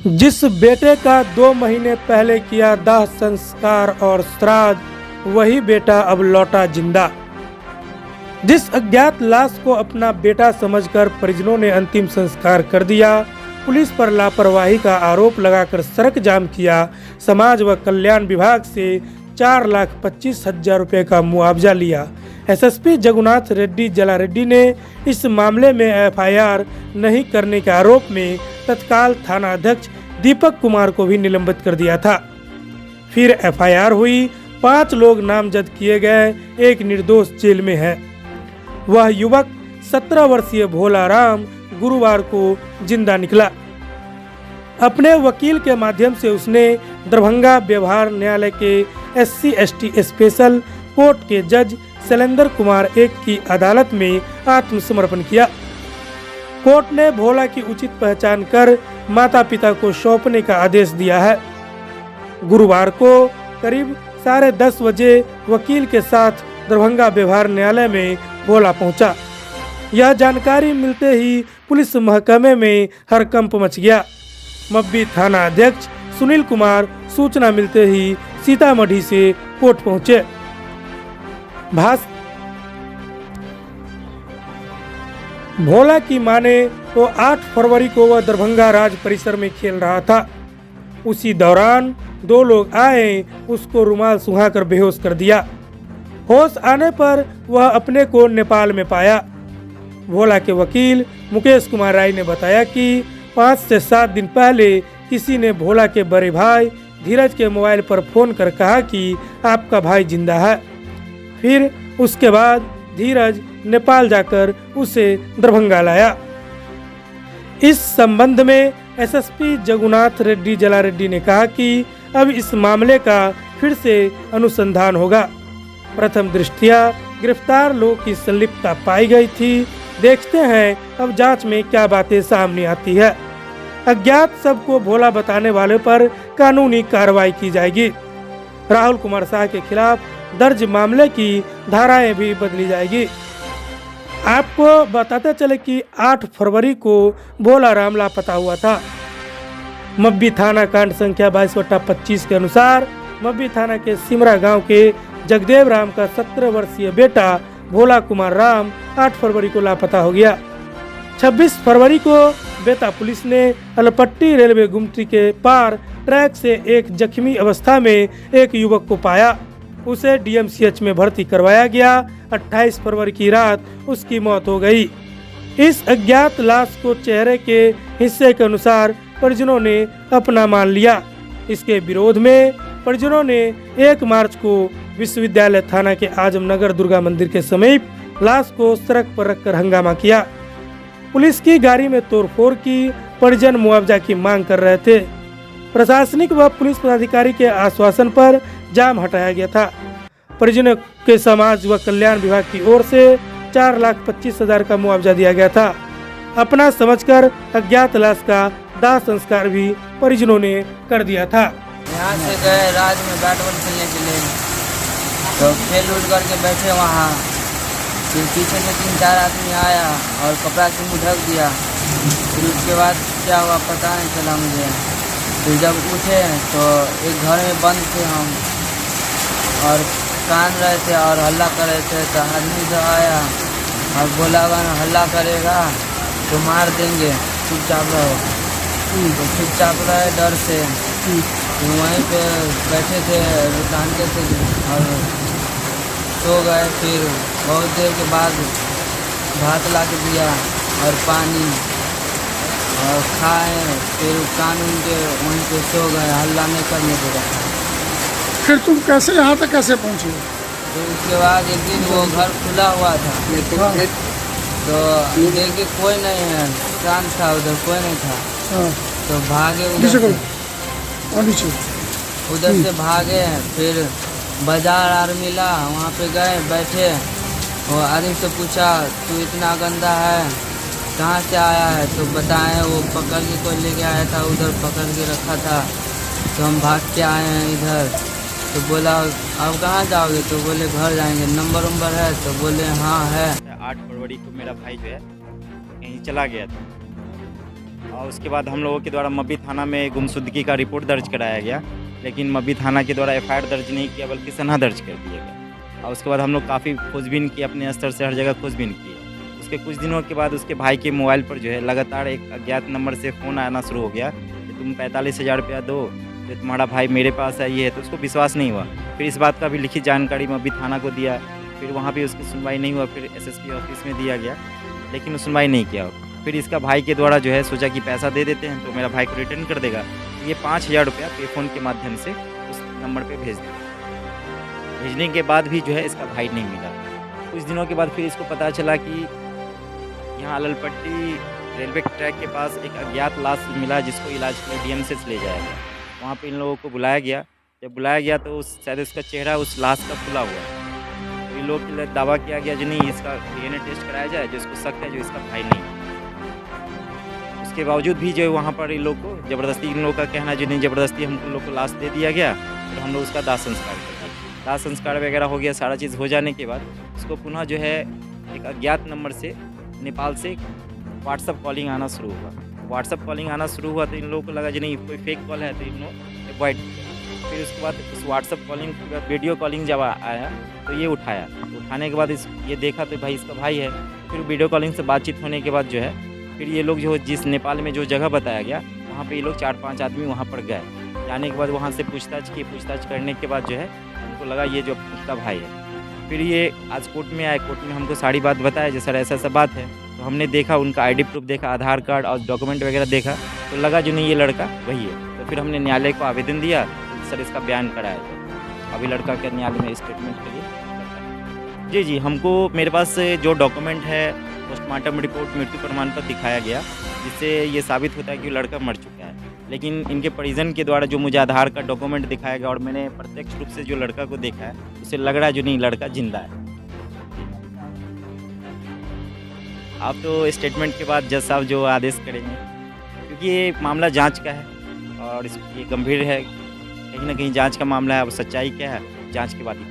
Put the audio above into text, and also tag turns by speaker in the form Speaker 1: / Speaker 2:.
Speaker 1: जिस बेटे का 2 महीने पहले किया दाह संस्कार और श्राद्ध, वही बेटा अब लौटा जिंदा। जिस अज्ञात लाश को अपना बेटा समझकर परिजनों ने अंतिम संस्कार कर दिया, पुलिस पर लापरवाही का आरोप लगाकर सड़क जाम किया, समाज व कल्याण विभाग से 4,25,000 रुपये का मुआवजा लिया। एसएसपी जगुनाथ रेड्डी जला रेड्डी ने इस मामले में एफआईआर नहीं करने के आरोप में तत्काल थाना अध्यक्ष दीपक कुमार को भी निलंबित कर दिया था। फिर एफआईआर हुई, 5 लोग नामजद किए गए, एक निर्दोष जेल में है। वह युवक 17 वर्षीय भोला राम गुरुवार को जिंदा निकला। अपने वकील के माध्यम से उसने दरभंगा व्यवहार न्यायालय के SC/ST स्पेशल कोर्ट के जज शैलेंद्र कुमार 1 की अदालत में आत्मसमर्पण किया। कोर्ट ने भोला की उचित पहचान कर माता पिता को सौंपने का आदेश दिया है। गुरुवार को करीब 10:30 बजे वकील के साथ दरभंगा व्यवहार न्यायालय में भोला पहुंचा। यह जानकारी मिलते ही पुलिस महकमे में हड़कंप मच गया। मब्बी थाना अध्यक्ष सुनील कुमार सूचना मिलते ही सीतामढ़ी से कोर्ट पहुंचे। भोला की माने तो 8 फरवरी को वह दरभंगा राज परिसर में खेल रहा था। उसी दौरान 2 लोग आए, उसको रुमाल सुंघाकर बेहोश कर दिया। होश आने पर वह अपने को नेपाल में पाया। भोला के वकील मुकेश कुमार राय ने बताया कि 5 से 7 दिन पहले किसी ने भोला के बड़े भाई धीरज के मोबाइल पर फोन कर कहा कि आपका भाई जिंदा है। फिर उसके बाद धीरज नेपाल जाकर उसे दरभंगा लाया। इस संबंध में एसएसपी जगुनाथ रेड्डी जला रेड्डी ने कहा कि अब इस मामले का फिर से अनुसंधान होगा। प्रथम दृष्टया गिरफ्तार लोगों की संलिप्तता पाई गई थी। देखते हैं अब जांच में क्या बातें सामने आती है। अज्ञात सबको भोला बताने वाले पर कानूनी कार्रवाई की जाएगी। राहुल कुमार शाह के खिलाफ दर्ज मामले की धाराएं भी बदली जाएगी। आपको बताते चले कि 8 फरवरी को भोला राम लापता हुआ था। मब्बी थाना कांड संख्या 22/25 के अनुसार मब्बी थाना के सिमरा गांव के जगदेव राम का 17 वर्षीय बेटा भोला कुमार राम 8 फरवरी को लापता हो गया। 26 फरवरी को बेता पुलिस ने अलपट्टी रेलवे गुमटी के पार ट्रैक से एक जख्मी अवस्था में एक युवक को पाया। उसे DMCH में भर्ती करवाया गया। 28 फरवरी की रात उसकी मौत हो गई। इस अज्ञात लाश को चेहरे के हिस्से के अनुसार परिजनों ने अपना मान लिया। इसके विरोध में परिजनों ने 1 मार्च को विश्वविद्यालय थाना के आजमनगर दुर्गा मंदिर के समीप लाश को सड़क पर रखकर हंगामा किया। पुलिस की गाड़ी में तोड़फोड़ की। परिजन मुआवजा की मांग कर रहे थे। प्रशासनिक व पुलिस पदाधिकारी के आश्वासन पर जाम हटाया गया था। परिजनों के समाज व कल्याण विभाग की ओर से 4,25,000 का मुआवजा दिया गया था। अपना समझकर अज्ञात लाश का दाह संस्कार भी परिजनों ने कर दिया था।
Speaker 2: यहाँ से गए राज में बैट बॉल खेलने के लिए, तो खेल उठ करके बैठे वहाँ। फिर पीछे से 3-4 आदमी आया और कपड़ा से मुँह ढक दिया। फिर उसके बाद क्या हुआ पता नहीं चला मुझे। फिर जब उठे तो एक घर में बंद थे हम और कान रहे थे और हल्ला कर रहे थे। तो आदमी जो आया और बोला अगर हल्ला करेगा तो मार देंगे, चुपचाप रहो। तो चुपचाप रहे डर से। तो वहीं पे बैठे थे रुकानते थे और सो गए। फिर बहुत देर के बाद भात ला के दिया और पानी और खाए। फिर कानून के वहीं पे सो गए, हल्ला नहीं करने देगा।
Speaker 3: फिर तुम कैसे यहाँ तक कैसे पहुँचे?
Speaker 2: तो उसके बाद एक दिन वो घर खुला हुआ था, तो देखे कोई नहीं है, शांत था, उधर कोई नहीं था। तो भागे उधर से भागे। फिर बाजार आर मिला, वहाँ पे गए बैठे। वो आदमी से पूछा तू इतना गंदा है कहाँ से आया है? तो बताएं वो पकड़ के कोई लेके आया था, उधर पकड़ के रखा था। तो हम भाग के आए हैं इधर। तो बोला अब कहाँ जाओगे? तो बोले घर जाएंगे। नंबर है? तो बोले हाँ है।
Speaker 4: 8 फरवरी को मेरा भाई जो है कहीं चला गया था और उसके बाद हम लोगों के द्वारा मब्बी थाना में गुमशुदगी का रिपोर्ट दर्ज कराया गया, लेकिन मब्बी थाना के द्वारा एफआईआर दर्ज नहीं किया बल्कि सनहा दर्ज कर दिया गया। और उसके बाद हम लोग काफ़ी खोजबीन की, अपने स्तर से हर जगह खोजबीन की। उसके कुछ दिनों के बाद उसके भाई के मोबाइल पर जो है लगातार एक अज्ञात नंबर से फ़ोन आना शुरू हो गया कि तुम 45,000 रुपया दो, तो तुम्हारा भाई मेरे पास है, ये है। तो उसको विश्वास नहीं हुआ। फिर इस बात का भी लिखित जानकारी मब्बी थाना को दिया, फिर वहाँ भी उसकी सुनवाई नहीं हुआ। फिर एसएसपी ऑफिस में दिया गया, लेकिन सुनवाई नहीं किया। फिर इसका भाई के द्वारा जो है सोचा कि पैसा दे देते हैं तो मेरा भाई को रिटर्न कर देगा। ये 5,000 रुपया पे फ़ोन के माध्यम से उस नंबर पे भेज दिया। भेजने के बाद भी जो है इसका भाई नहीं मिला। कुछ दिनों के बाद फिर इसको पता चला कि यहाँ अललपट्टी रेलवे ट्रैक के पास एक अज्ञात लाश मिला, जिसको इलाज के लिए डीएमसीएच ले जाया गया। वहाँ पे इन लोगों को बुलाया गया। जब बुलाया गया तो शायद उसका चेहरा उस लाश का खुला हुआ है। तो इन लोगों के लिए दावा किया गया जो नहीं, इसका डीएनए टेस्ट कराया जाए, जो इसको शक है जो इसका भाई नहीं। उसके बावजूद भी जो है वहाँ पर इन लोग को ज़बरदस्ती, इन लोगों का कहना जो नहीं, ज़बरदस्ती हम लोग को लाश दे दिया गया। फिर हम लोग उसका दाह संस्कार कर दिया। दाह संस्कार वगैरह हो गया, सारा चीज़ हो जाने के बाद उसको पुनः जो है एक अज्ञात नंबर से नेपाल से व्हाट्सअप कॉलिंग आना शुरू हुआ। व्हाट्सअप कॉलिंग आना शुरू हुआ तो इन लोगों को लगा जो नहीं कोई फेक कॉल है, तो इन लोग अवॉइड किया। फिर उसके बाद उस व्हाट्सअप कॉलिंग के बाद वीडियो कॉलिंग जब आया तो ये उठाया। उठाने के बाद ये देखा तो भाई इसका भाई है। फिर वीडियो कॉलिंग से बातचीत होने के बाद जो है फिर ये लोग जो जिस नेपाल में जो जगह बताया गया वहाँ पे ये लोग 4-5 आदमी वहाँ पर गए। जाने के बाद वहाँ से पूछताछ की। पूछताछ करने के बाद जो है हमको लगा ये जो उसका भाई है। फिर ये आज कोर्ट में आए। कोर्ट में हमको सारी बात बताया जो सर ऐसा बात है। तो हमने देखा, उनका आईडी प्रूफ देखा, आधार कार्ड और डॉक्यूमेंट वगैरह देखा, तो लगा जो नहीं ये लड़का वही है। तो फिर हमने न्यायालय को आवेदन दिया सर इसका बयान कराया जाए। अभी लड़का के न्यायालय में स्टेटमेंट के लिए जी हमको मेरे पास जो डॉक्यूमेंट है, पोस्टमार्टम रिपोर्ट, मृत्यु प्रमाण पत्र दिखाया गया, जिससे ये साबित होता है कि लड़का मर चुका है। लेकिन इनके परिजन के द्वारा जो मुझे आधार कार्ड डॉक्यूमेंट दिखाया गया और मैंने प्रत्यक्ष रूप से जो लड़का को देखा है, उससे लग रहा है जो नहीं लड़का जिंदा है। आप तो स्टेटमेंट के बाद जज साहब जो आदेश करेंगे, क्योंकि ये मामला जांच का है और ये गंभीर है, कहीं ना कहीं जांच का मामला है। अब सच्चाई क्या है जांच के बाद ही